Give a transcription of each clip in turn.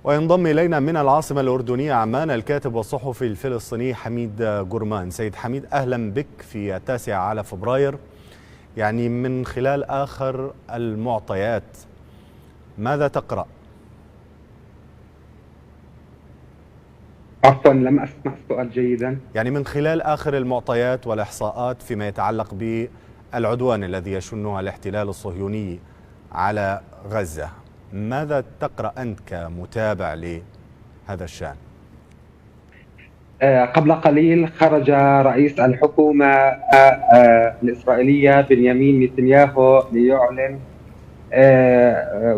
وينضم إلينا من العاصمة الأردنية عمان الكاتب والصحفي الفلسطيني حميد جرمان. سيد حميد، أهلا بك في 9 فبراير. يعني من خلال آخر المعطيات ماذا تقرأ؟ عفوا، لم أسمع السؤال جيدا. يعني من خلال آخر المعطيات والإحصاءات فيما يتعلق بالعدوان الذي يشنه الاحتلال الصهيوني على غزة، ماذا تقرأ أنت كمتابع لهذا الشأن؟ قبل قليل خرج رئيس الحكومة الإسرائيلية بنيامين نتنياهو ليعلن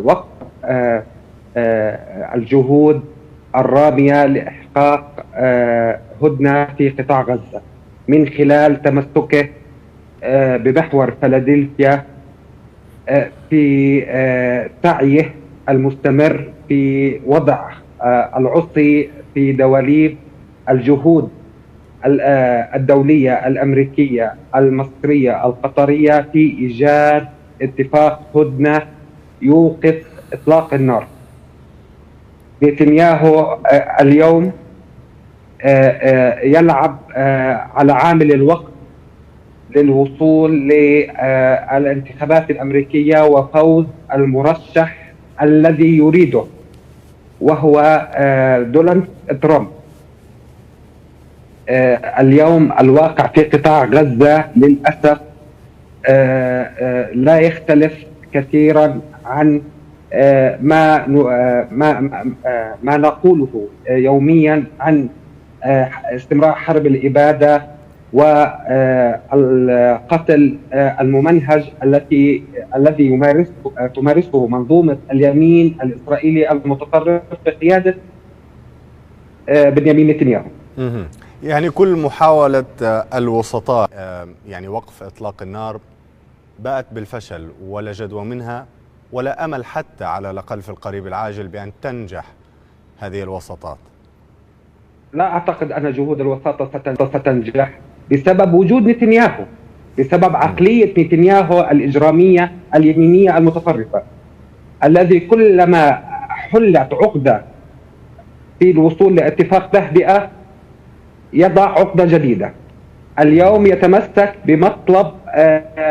وقف الجهود الرامية لإحقاق هدنة في قطاع غزة من خلال تمسكه بمحور فيلادلفيا في سعيه المستمر في وضع العصي في دواليب الجهود الدولية الأمريكية المصرية القطرية في إيجاد اتفاق هدنة يوقف إطلاق النار. نتنياهو اليوم يلعب على عامل الوقت للوصول للانتخابات الأمريكية وفوز المرشح الذي يريده، وهو دونالد ترامب. اليوم الواقع في قطاع غزة للأسف لا يختلف كثيرا عن ما نقوله يوميا عن استمرار حرب الإبادة والقتل الممنهج الذي تمارسه منظومة اليمين الإسرائيلي المتطرف بقيادة بنيامين نتنياهو. يعني كل محاولة الوسطاء يعني وقف إطلاق النار باءت بالفشل ولا جدوى منها ولا أمل حتى على الأقل في القريب العاجل بأن تنجح هذه الوساطات. لا أعتقد أن جهود الوساطة ستنجح بسبب وجود نتنياهو، بسبب عقلية نتنياهو الإجرامية اليمينية المتطرفة، الذي كلما حلت عقدة في الوصول لاتفاق تهدئة يضع عقدة جديدة. اليوم يتمسك بمطلب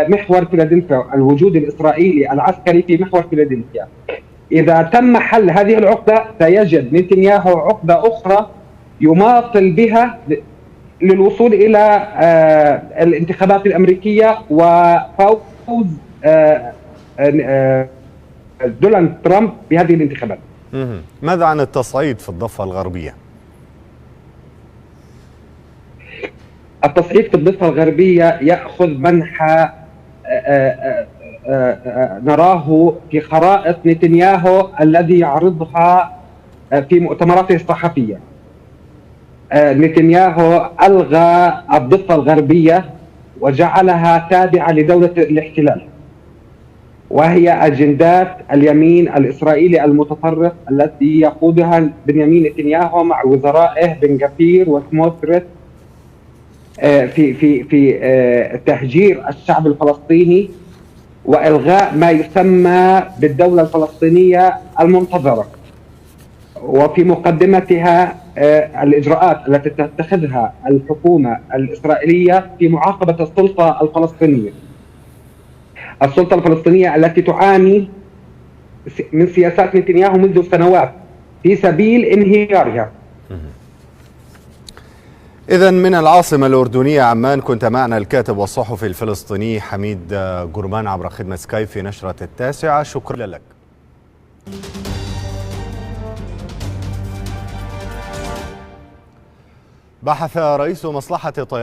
محور فيلادلفيا، الوجود الإسرائيلي العسكري في محور فيلادلفيا. إذا تم حل هذه العقدة سيجد نتنياهو عقدة أخرى يماطل بها للوصول إلى الانتخابات الأمريكية وفوز دونالد ترامب بهذه الانتخابات. ماذا عن التصعيد في الضفة الغربية؟ التصعيد في الضفة الغربية يأخذ منحى نراه في خرائط نتنياهو الذي يعرضها في مؤتمراته الصحفية. نتنياهو ألغى الضفة الغربية وجعلها تابعة لدولة الاحتلال، وهي أجندات اليمين الإسرائيلي المتطرف التي يقودها بنيامين نتنياهو مع وزرائه بن غفير وسموتريتش في تهجير الشعب الفلسطيني وإلغاء ما يسمى بالدولة الفلسطينية المنتظرة، وفي مقدمتها الإجراءات التي تتخذها الحكومة الإسرائيلية في معاقبة السلطة الفلسطينية التي تعاني من سياسات نتنياهو منذ سنوات في سبيل انهيارها. إذن من العاصمة الأردنية عمان كنت معنا الكاتب والصحفي الفلسطيني حميد جرمان عبر خدمة سكايب في نشرة 9. شكرا لك. بحث رئيس مصلحة